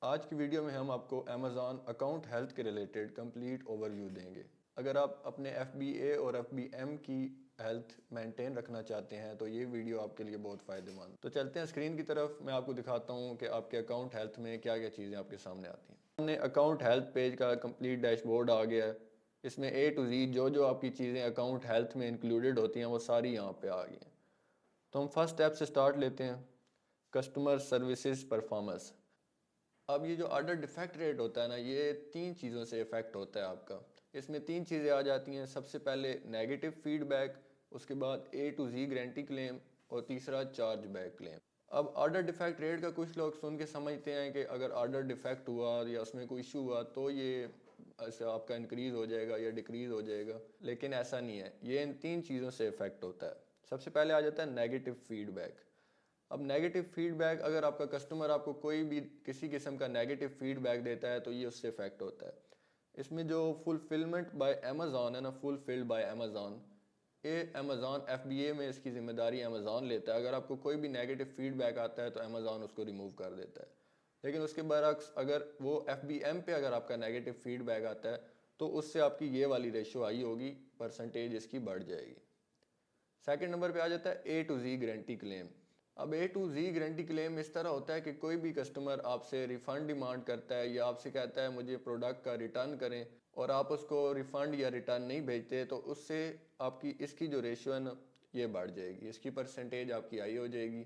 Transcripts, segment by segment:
آج کی ویڈیو میں ہم آپ کو امیزون اکاؤنٹ ہیلتھ کے ریلیٹڈ کمپلیٹ اوور ویو دیں گے۔ اگر آپ اپنے ایف بی اے اور ایف بی ایم کی ہیلتھ مینٹین رکھنا چاہتے ہیں تو یہ ویڈیو آپ کے لیے بہت فائدہ مند۔ تو چلتے ہیں اسکرین کی طرف، میں آپ کو دکھاتا ہوں کہ آپ کے اکاؤنٹ ہیلتھ میں کیا کیا چیزیں آپ کے سامنے آتی ہیں۔ ہم نے اکاؤنٹ ہیلتھ پیج کا کمپلیٹ ڈیش بورڈ آ گیا ہے۔ اس میں اے ٹو زی جو آپ کی چیزیں اکاؤنٹ ہیلتھ میں انکلوڈڈ ہوتی ہیں وہ ساری یہاں پہ آ گئی ہیں۔ تو ہم فرسٹ اسٹیپ سے سٹارٹ لیتے ہیں، کسٹمر سروسز پرفارمنس۔ اب یہ جو آرڈر ڈیفیکٹ ریٹ ہوتا ہے نا، یہ 3 چیزوں سے افیکٹ ہوتا ہے آپ کا۔ اس میں 3 چیزیں آ جاتی ہیں۔ سب سے پہلے نیگیٹو فیڈ بیک، اس کے بعد اے ٹو زی گارنٹی کلیم، اور تیسرا چارج بیک کلیم۔ اب آرڈر ڈیفیکٹ ریٹ کا کچھ لوگ سن کے سمجھتے ہیں کہ اگر آرڈر ڈیفیکٹ ہوا یا اس میں کوئی ایشو ہوا تو یہ ایسا آپ کا انکریز ہو جائے گا یا ڈیکریز ہو جائے گا، لیکن ایسا نہیں ہے۔ یہ ان 3 چیزوں سے افیکٹ ہوتا ہے۔ سب سے پہلے آ جاتا ہے نیگیٹو فیڈ بیک۔ اب نیگیٹو فیڈ بیک، اگر آپ کا کسٹمر آپ کو کوئی بھی کسی قسم کا نیگیٹو فیڈ بیک دیتا ہے تو یہ اس سے افیکٹ ہوتا ہے۔ اس میں جو فلفلمنٹ بائی امیزون ہے نا، فلفلڈ بائی امیزون، یہ امیزون ایف بی اے میں اس کی ذمہ داری امیزون لیتا ہے۔ اگر آپ کو کوئی بھی نیگیٹو فیڈ بیک آتا ہے تو امیزون اس کو ریموو کر دیتا ہے۔ لیکن اس کے برعکس اگر وہ ایف بی ایم پہ اگر آپ کا نیگیٹو فیڈ بیک آتا ہے تو اس سے آپ کی یہ والی ریشو آئی ہوگی، پرسنٹیج اس کی بڑھ جائے گی۔ سیکنڈ نمبر پہ آ جاتا ہے اے ٹو زی گارنٹی کلیم۔ اب اے ٹو زی گارنٹی کلیم اس طرح ہوتا ہے کہ کوئی بھی کسٹمر آپ سے ریفنڈ ڈیمانڈ کرتا ہے یا آپ سے کہتا ہے مجھے پروڈکٹ کا ریٹرن کریں، اور آپ اس کو ریفنڈ یا ریٹرن نہیں بھیجتے تو اس سے آپ کی اس کی جو ریشو ہے نا یہ بڑھ جائے گی، اس کی پرسنٹیج آپ کی ہائی ہو جائے گی۔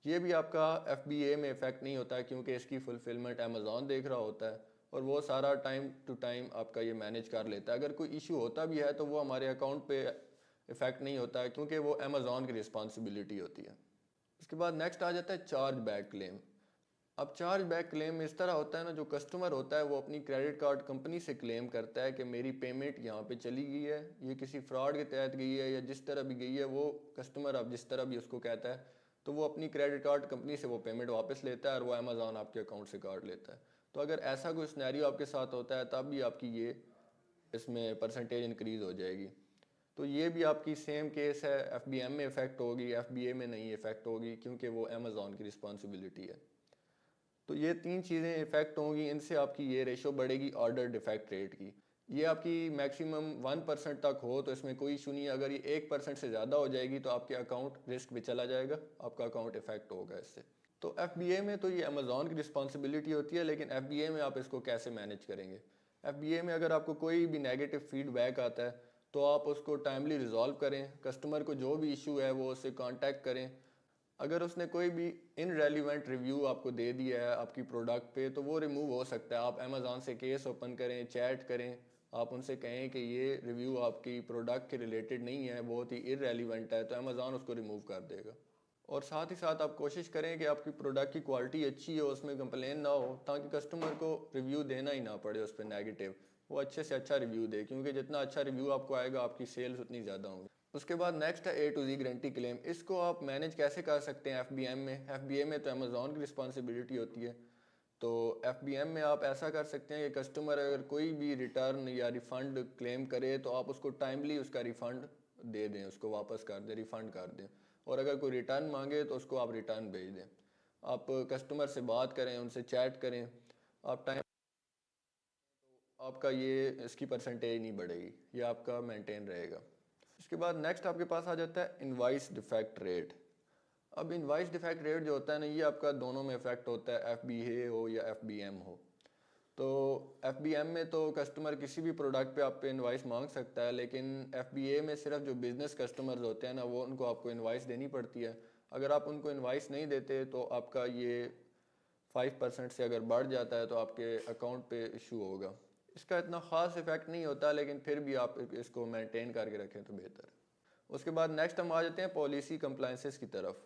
یہ بھی آپ کا ایف بی اے میں افیکٹ نہیں ہوتا ہے کیونکہ اس کی فلفلمنٹ امیزون دیکھ رہا ہوتا ہے اور وہ سارا ٹائم ٹو ٹائم آپ کا یہ مینیج کر لیتا ہے۔ اگر کوئی ایشو ہوتا بھی ہے تو وہ ہمارے اکاؤنٹ پہ افیکٹ نہیں ہوتا ہے کیونکہ وہ امیزون کی رسپانسبلٹی ہوتی ہے۔ اس کے بعد نیکسٹ آ جاتا ہے چارج بیک کلیم۔ اب چارج بیک کلیم اس طرح ہوتا ہے نا، جو کسٹمر ہوتا ہے وہ اپنی کریڈٹ کارڈ کمپنی سے کلیم کرتا ہے کہ میری پیمنٹ یہاں پہ چلی گئی ہے، یہ کسی فراڈ کے تحت گئی ہے یا جس طرح بھی گئی ہے، وہ کسٹمر اب جس طرح بھی اس کو کہتا ہے تو وہ اپنی کریڈٹ کارڈ کمپنی سے وہ پیمنٹ واپس لیتا ہے اور وہ امیزون آپ کے اکاؤنٹ سے کاٹ لیتا ہے۔ تو اگر ایسا کوئی سنیریو آپ کے ساتھ ہوتا ہے تب بھی آپ کی یہ اس میں پرسنٹیج انکریز ہو جائے گی۔ تو یہ بھی آپ کی سیم کیس ہے، ایف بی ایم میں افیکٹ ہوگی، ایف بی اے میں نہیں افیکٹ ہوگی کیونکہ وہ امیزون کی رسپانسبلٹی ہے۔ تو یہ 3 چیزیں افیکٹ ہوں گی، ان سے آپ کی یہ ریشو بڑھے گی آرڈر ڈیفیکٹ ریٹ کی۔ یہ آپ کی میکسیمم 1% تک ہو تو اس میں کوئی ایشو نہیں ہے۔ اگر یہ 1% سے زیادہ ہو جائے گی تو آپ کے اکاؤنٹ رسک پہ چلا جائے گا، آپ کا اکاؤنٹ افیکٹ ہوگا اس سے۔ تو ایف بی اے میں تو یہ امیزون کی رسپانسبلٹی ہوتی ہے، لیکن ایف بی اے میں آپ اس کو کیسے مینیج کریں گے؟ ایف بی اے میں اگر آپ کو کوئی بھی نیگیٹو فیڈ بیک آتا ہے تو آپ اس کو ٹائملی ریزالو کریں، کسٹمر کو جو بھی ایشو ہے وہ اس سے کانٹیکٹ کریں۔ اگر اس نے کوئی بھی ان ریلیونٹ ریویو آپ کو دے دیا ہے آپ کی پروڈکٹ پہ تو وہ ریموو ہو سکتا ہے۔ آپ امیزون سے کیس اوپن کریں، چیٹ کریں، آپ ان سے کہیں کہ یہ ریویو آپ کی پروڈکٹ کے ریلیٹڈ نہیں ہے، بہت ہی ارریلیونٹ ہے، تو امیزون اس کو ریموو کر دے گا۔ اور ساتھ ہی ساتھ آپ کوشش کریں کہ آپ کی پروڈکٹ کی کوالٹی اچھی ہو، اس میں کمپلین نہ ہو، تاکہ کسٹمر کو ریویو دینا ہی نہ پڑے اس پہ نیگیٹو، وہ اچھے سے اچھا ریویو دے، کیونکہ جتنا اچھا ریویو آپ کو آئے گا آپ کی سیلز اتنی زیادہ ہوں گی۔ اس کے بعد نیکسٹ ہے اے ٹو زی گارنٹی کلیم۔ اس کو آپ مینیج کیسے کر سکتے ہیں ایف بی ایم میں؟ ایف بی ایم میں تو امیزون کی رسپانسبلٹی ہوتی ہے، تو ایف بی ایم میں آپ ایسا کر سکتے ہیں کہ کسٹمر اگر کوئی بھی ریٹرن یا ریفنڈ کلیم کرے تو آپ اس کو ٹائملی اس کا ریفنڈ دے دیں، اس کو واپس کر دیں، ریفنڈ کر دیں۔ اور اگر کوئی ریٹرن مانگے تو اس کو آپ ریٹرن بھیج دیں۔ آپ کسٹمر سے بات کریں، ان سے چیٹ کریں، آپ ٹائم آپ کا یہ اس کی پرسنٹیج نہیں بڑھے گی، یہ آپ کا مینٹین رہے گا۔ اس کے بعد نیکسٹ آپ کے پاس آ جاتا ہے انوائس ڈیفیکٹ ریٹ۔ اب انوائس ڈیفیکٹ ریٹ جو ہوتا ہے نا، یہ آپ کا دونوں میں افیکٹ ہوتا ہے، ایف بی اے ہو یا ایف بی ایم ہو۔ تو ایف بی ایم میں تو کسٹمر کسی بھی پروڈکٹ پہ آپ پہ انوائس مانگ سکتا ہے، لیکن ایف بی اے میں صرف جو بزنس کسٹمرز ہوتے ہیں نا وہ ان کو آپ کو انوائس دینی پڑتی ہے۔ اگر آپ ان کو انوائس نہیں دیتے تو آپ کا یہ 5% سے اگر بڑھ جاتا ہے تو آپ کے اکاؤنٹ پہ ایشو ہوگا۔ اس کا اتنا خاص افیکٹ نہیں ہوتا، لیکن پھر بھی آپ اس کو مینٹین کر کے رکھیں تو بہتر ہے۔ اس کے بعد نیکسٹ ہم آ جاتے ہیں پالیسی کمپلائنسز کی طرف۔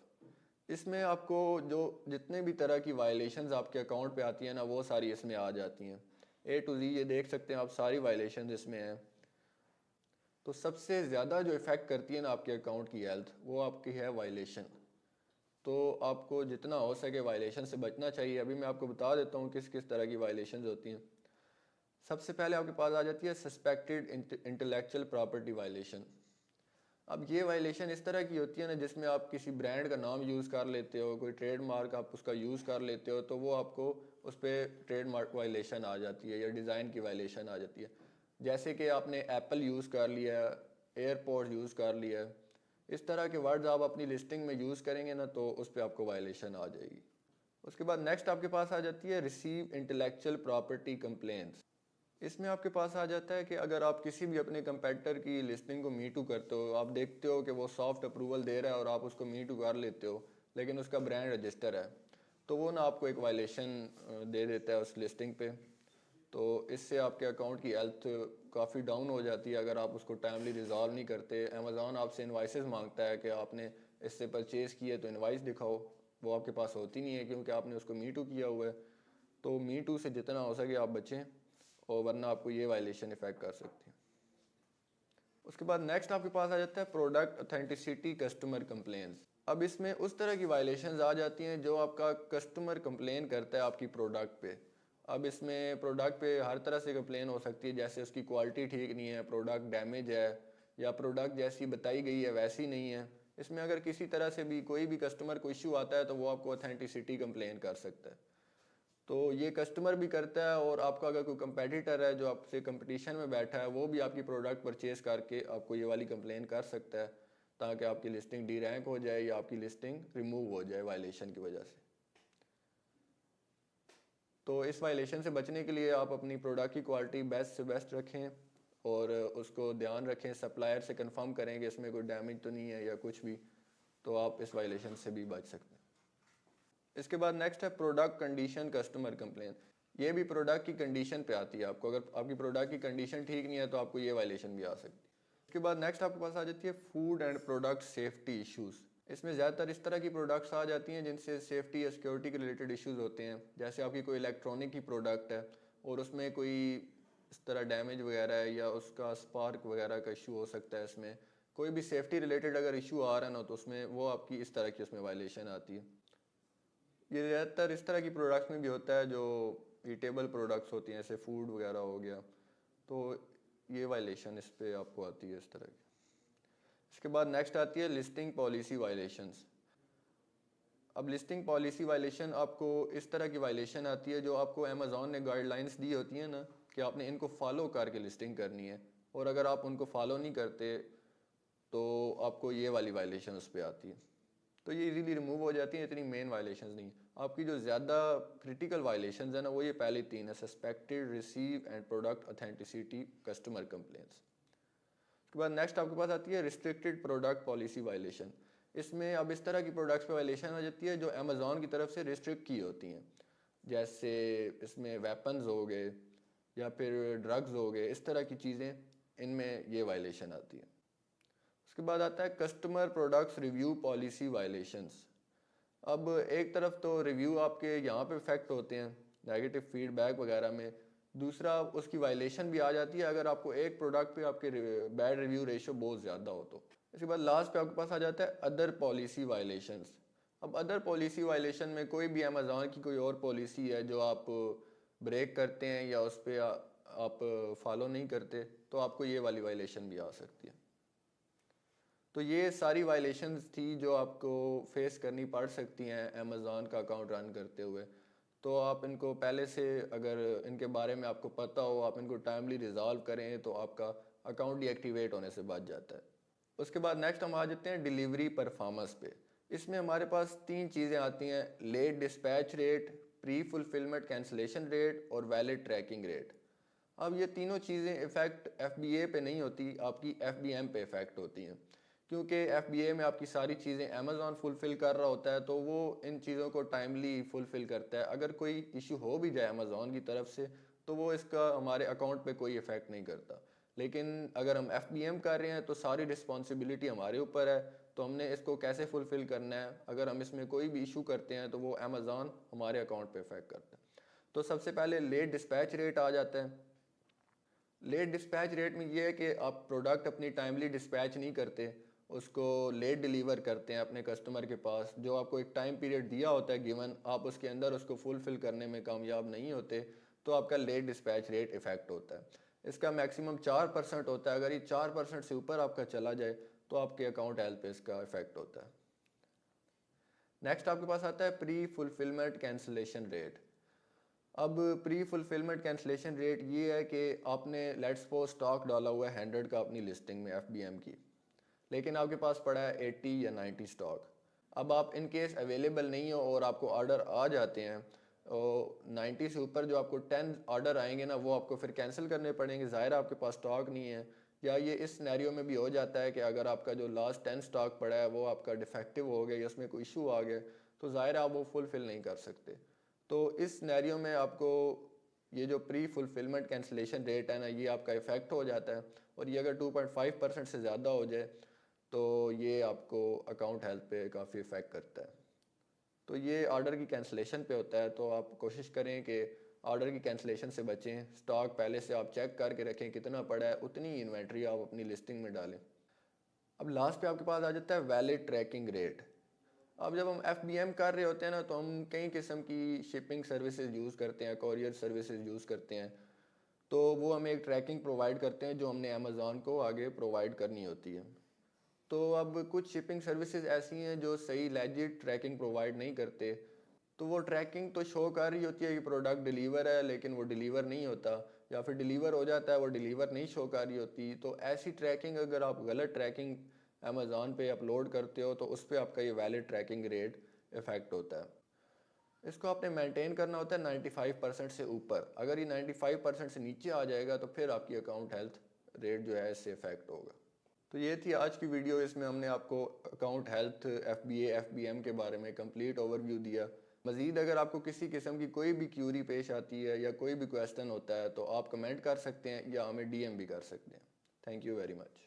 اس میں آپ کو جو جتنے بھی طرح کی وائلیشنز آپ کے اکاؤنٹ پہ آتی ہیں نا وہ ساری اس میں آ جاتی ہیں، اے ٹو زی، یہ دیکھ سکتے ہیں آپ ساری وائلیشنز اس میں ہیں۔ تو سب سے زیادہ جو افیکٹ کرتی ہے نا آپ کے اکاؤنٹ کی ہیلتھ، وہ آپ کی ہے وائلیشن۔ تو آپ کو جتنا ہو سکے وائلیشن سے بچنا چاہیے۔ ابھی میں آپ کو بتا دیتا ہوں کس کس طرح کی وائلیشنز ہوتی ہیں۔ سب سے پہلے آپ کے پاس آ جاتی ہے سسپیکٹڈ انٹلیکچوئل پراپرٹی وائلیشن۔ اب یہ وائلیشن اس طرح کی ہوتی ہے نا جس میں آپ کسی برانڈ کا نام یوز کر لیتے ہو، کوئی ٹریڈ مارک آپ اس کا یوز کر لیتے ہو، تو وہ آپ کو اس پہ ٹریڈ مارک وائلیشن آ جاتی ہے یا ڈیزائن کی وائلیشن آ جاتی ہے. جیسے کہ آپ نے ایپل یوز کر لیا ہے, ایئرپورٹ یوز کر لیا ہے, اس طرح کے ورڈز آپ اپنی لسٹنگ میں یوز کریں گے نا تو اس پہ آپ کو وائلیشن آ جائے گی. اس کے بعد نیکسٹ آپ کے پاس آ جاتی ہے ریسیو انٹلیکچوئل پراپرٹی کمپلینس. اس میں آپ کے پاس آ جاتا ہے کہ اگر آپ کسی بھی اپنے کمپیٹر کی لسٹنگ کو می ٹو کرتے ہو, آپ دیکھتے ہو کہ وہ سافٹ اپروول دے رہا ہے اور آپ اس کو می ٹو کر لیتے ہو, لیکن اس کا برانڈ رجسٹر ہے, تو وہ نا آپ کو ایک وائلیشن دے دیتا ہے اس لسٹنگ پہ. تو اس سے آپ کے اکاؤنٹ کی ہیلتھ کافی ڈاؤن ہو جاتی ہے اگر آپ اس کو ٹائملی ریزالو نہیں کرتے. امیزون آپ سے انوائسز مانگتا ہے کہ آپ نے اس سے پرچیز کی ہے تو انوائس دکھاؤ, وہ آپ کے پاس ہوتی نہیں ہے کیونکہ آپ نے اس کو می ٹو کیا ہوا ہے. تو می ٹو سے جتنا ہو سکے آپ بچیں, اور ورنہ آپ کو یہ وائلیشن افیکٹ کر سکتی ہے. اس کے بعد نیکسٹ آپ کے پاس آ جاتا ہے پروڈکٹ اتھینٹسٹی کسٹمر کمپلینس. اب اس میں اس طرح کی وائلیشنز آ جاتی ہیں جو آپ کا کسٹمر کمپلین کرتا ہے آپ کی پروڈکٹ پہ. اب اس میں پروڈکٹ پہ ہر طرح سے کمپلین ہو سکتی ہے, جیسے اس کی کوالٹی ٹھیک نہیں ہے, پروڈکٹ ڈیمیج ہے, یا پروڈکٹ جیسی بتائی گئی ہے ویسی نہیں ہے. اس میں اگر کسی طرح سے بھی کوئی بھی کسٹمر کو ایشو آتا ہے تو وہ آپ کو اتھینٹسٹی کمپلین کر سکتا ہے. تو یہ کسٹمر بھی کرتا ہے, اور آپ کا اگر کوئی کمپیٹیٹر ہے جو آپ سے کمپٹیشن میں بیٹھا ہے وہ بھی آپ کی پروڈکٹ پرچیز کر کے آپ کو یہ والی کمپلین کر سکتا ہے, تاکہ آپ کی لسٹنگ ڈی رینک ہو جائے یا آپ کی لسٹنگ ریموو ہو جائے وائلیشن کی وجہ سے. تو اس وائلیشن سے بچنے کے لیے آپ اپنی پروڈکٹ کی کوالٹی بیسٹ سے بیسٹ رکھیں, اور اس کو دھیان رکھیں, سپلائر سے کنفرم کریں کہ اس میں کوئی ڈیمیج تو نہیں ہے یا کچھ بھی, تو آپ اس وائلیشن سے بھی بچ سکتے ہیں. اس کے بعد نیکسٹ ہے پروڈکٹ کنڈیشن کسٹمر کمپلین. یہ بھی پروڈکٹ کی کنڈیشن پہ آتی ہے. آپ کو اگر آپ کی پروڈکٹ کی کنڈیشن ٹھیک نہیں ہے تو آپ کو یہ وائلیشن بھی آ سکتی ہے. اس کے بعد نیکسٹ آپ کے پاس آ جاتی ہے food and product safety issues. اس میں زیادہ تر اس طرح کی پروڈکٹس آ جاتی ہیں جن سے سیفٹی یا سیکورٹی کے ریلیٹڈ ایشوز ہوتے ہیں. جیسے آپ کی کوئی الیکٹرانک کی پروڈکٹ ہے اور اس میں کوئی اس طرح ڈیمیج وغیرہ ہے, یا اس کا اسپارک وغیرہ کا ایشو ہو سکتا ہے. اس میں کوئی بھی سیفٹی ریلیٹڈ اگر ایشو آ رہا ہے نا تو اس میں وہ آپ کی اس طرح کی اس میں وائلیشن آتی ہے. یہ زیادہ تر اس طرح کی پروڈکٹس میں بھی ہوتا ہے جو ایٹیبل پروڈکٹس ہوتی ہیں, جیسے فوڈ وغیرہ ہو گیا, تو یہ وائلیشن اس پہ آپ کو آتی ہے اس طرح کی. اس کے بعد نیکسٹ آتی ہے لسٹنگ پالیسی وائلیشنس. اب لسٹنگ پالیسی وائلیشن آپ کو اس طرح کی وائلیشن آتی ہے جو آپ کو امیزون نے گائیڈ لائنس دی ہوتی ہیں نا کہ آپ نے ان کو فالو کر کے لسٹنگ کرنی ہے, اور اگر آپ ان کو فالو نہیں کرتے تو آپ کو یہ والی وائلیشن اس پہ آتی ہے. تو یہ ایزیلی ریموو ہو جاتی ہیں, اتنی مین وائلیشنز نہیں. آپ کی جو زیادہ کریٹیکل وائلیشنز ہیں نا وہ یہ پہلی تین ہیں, suspected, receive and product authenticity customer complaints. اس کے بعد نیکسٹ آپ کے پاس آتی ہے ریسٹرکٹیڈ پروڈکٹ پالیسی وائلیشن. اس میں اب اس طرح کی پروڈکٹس پہ وائلیشن آ جاتی ہے جو امیزون کی طرف سے ریسٹرکٹ کی ہوتی ہیں, جیسے اس میں ویپنز ہو گئے یا پھر ڈرگز ہو گئے, اس طرح کی چیزیں, ان میں یہ وائلیشن آتی ہے. اس کے بعد آتا ہے customer products review policy violations. اب ایک طرف تو ریویو آپ کے یہاں پہ افیکٹ ہوتے ہیں نیگیٹو فیڈ بیک وغیرہ میں, دوسرا اس کی وائلیشن بھی آ جاتی ہے اگر آپ کو ایک پروڈکٹ پہ آپ کے بیڈ ریویو ریشو بہت زیادہ ہو تو. اس کے بعد لاسٹ پہ آپ کے پاس آ جاتا ہے ادر پالیسی وائلیشنس. اب ادر پالیسی وائلیشن میں کوئی بھی امیزون کی کوئی اور پالیسی ہے جو آپ بریک کرتے ہیں یا اس پہ آپ فالو نہیں کرتے تو آپ کو یہ والی وائلیشن بھی آ سکتی ہے. تو یہ ساری وائلیشنز تھی جو آپ کو فیس کرنی پڑ سکتی ہیں امیزون کا اکاؤنٹ رن کرتے ہوئے. تو آپ ان کو پہلے سے اگر ان کے بارے میں آپ کو پتہ ہو, آپ ان کو ٹائملی ریزالو کریں تو آپ کا اکاؤنٹ ڈی ایکٹیویٹ ہونے سے بچ جاتا ہے. اس کے بعد نیکسٹ ہم آ جاتے ہیں ڈیلیوری پرفارمنس پہ. اس میں ہمارے پاس تین چیزیں آتی ہیں, لیٹ ڈسپیچ ریٹ, پری فلفلمنٹ کینسلیشن ریٹ اور ویلڈ ٹریکنگ ریٹ. اب یہ تینوں چیزیں افیکٹ ایف بی اے پہ نہیں ہوتی, آپ کی ایف بی ایم پہ افیکٹ ہوتی ہیں, کیونکہ ایف بی اے میں آپ کی ساری چیزیں امیزون فلفل کر رہا ہوتا ہے تو وہ ان چیزوں کو ٹائملی فلفل کرتا ہے. اگر کوئی ایشو ہو بھی جائے امیزون کی طرف سے تو وہ اس کا ہمارے اکاؤنٹ پہ کوئی افیکٹ نہیں کرتا. لیکن اگر ہم ایف بی ایم کر رہے ہیں تو ساری رسپانسبلٹی ہمارے اوپر ہے, تو ہم نے اس کو کیسے فلفل کرنا ہے. اگر ہم اس میں کوئی بھی ایشو کرتے ہیں تو وہ امیزون ہمارے اکاؤنٹ پہ افیکٹ کرتا ہے. تو سب سے پہلے لیٹ ڈسپیچ ریٹ آ جاتا ہے. لیٹ ڈسپیچ ریٹ میں یہ ہے کہ آپ پروڈکٹ اپنی ٹائملی ڈسپیچ نہیں کرتے, اس کو لیٹ ڈیلیور کرتے ہیں اپنے کسٹمر کے پاس. جو آپ کو ایک ٹائم پیریڈ دیا ہوتا ہے گیون, آپ اس کے اندر اس کو فلفل کرنے میں کامیاب نہیں ہوتے تو آپ کا لیٹ ڈسپیچ ریٹ افیکٹ ہوتا ہے. اس کا میکسیمم 4% ہوتا ہے. اگر یہ 4% سے اوپر آپ کا چلا جائے تو آپ کے اکاؤنٹ ہیلتھ پہ اس کا افیکٹ ہوتا ہے. نیکسٹ آپ کے پاس آتا ہے پری فلفلمنٹ کینسلیشن ریٹ. اب پری فلفلمنٹ کینسلیشن ریٹ یہ ہے کہ آپ نے لیٹس سپوز اسٹاک ڈالا ہوا ہے 100 کا اپنی لسٹنگ میں ایف بی ایم کی، لیکن آپ کے پاس پڑا ہے 80 یا 90 اسٹاک. اب آپ ان کیس اویلیبل نہیں ہو اور آپ کو آرڈر آ جاتے ہیں، 90 سے اوپر جو آپ کو 10 آرڈر آئیں گے نا، وہ آپ کو پھر کینسل کرنے پڑیں گے. ظاہر آپ کے پاس اسٹاک نہیں ہے، یا یہ اس سینیریو میں بھی ہو جاتا ہے کہ اگر آپ کا جو لاسٹ 10 اسٹاک پڑا ہے وہ آپ کا ڈیفیکٹو ہو گیا یا اس میں کوئی ایشو آ گیا، تو ظاہر آپ وہ فلفل نہیں کر سکتے. تو اس سینیریو میں آپ کو یہ جو پری فلفلمنٹ کینسلیشن ریٹ ہے نا، یہ آپ کا افیکٹ ہو جاتا ہے. اور یہ اگر 2.5% سے زیادہ ہو جائے تو یہ آپ کو اکاؤنٹ ہیلتھ پہ کافی افیکٹ کرتا ہے. تو یہ آرڈر کی کینسلیشن پہ ہوتا ہے. تو آپ کوشش کریں کہ آرڈر کی کینسلیشن سے بچیں. اسٹاک پہلے سے آپ چیک کر کے رکھیں کتنا پڑا ہے، اتنی ہی انوینٹری آپ اپنی لسٹنگ میں ڈالیں. اب لاسٹ پہ آپ کے پاس آ جاتا ہے ویلڈ ٹریکنگ ریٹ. اب جب ہم ایف بی ایم کر رہے ہوتے ہیں نا، تو ہم کئی قسم کی شپنگ سروسز یوز کرتے ہیں، کوریئر سروسز یوز کرتے ہیں. تو وہ ہمیں ایک ٹریکنگ پرووائڈ کرتے ہیں جو ہم نے امیزون کو آگے پرووائڈ کرنی ہوتی ہے. تو اب کچھ شپنگ سروسز ایسی ہیں جو صحیح لیجٹ ٹریکنگ پرووائڈ نہیں کرتے. تو وہ ٹریکنگ تو شو کر رہی ہوتی ہے کہ پروڈکٹ ڈیلیور ہے، لیکن وہ ڈیلیور نہیں ہوتا، یا پھر ڈیلیور ہو جاتا ہے وہ ڈیلیور نہیں شو کر رہی ہوتی. تو ایسی ٹریکنگ اگر آپ غلط ٹریکنگ امیزون پہ اپلوڈ کرتے ہو تو اس پہ آپ کا یہ ویلڈ ٹریکنگ ریٹ افیکٹ ہوتا ہے. اس کو آپ نے مینٹین کرنا ہوتا ہے 95% سے اوپر. اگر یہ 95% سے نیچے آ جائے گا تو پھر آپ کی اکاؤنٹ ہیلتھ ریٹ جو ہے اس سے افیکٹ ہوگا. تو یہ تھی آج کی ویڈیو. اس میں ہم نے آپ کو اکاؤنٹ ہیلتھ، ایف بی اے، ایف بی ایم کے بارے میں کمپلیٹ اوور ویو دیا. مزید اگر آپ کو کسی قسم کی کوئی بھی کیوری پیش آتی ہے یا کوئی بھی کویسچن ہوتا ہے تو آپ کمنٹ کر سکتے ہیں یا ہمیں ڈی ایم بھی کر سکتے ہیں. Thank you very much.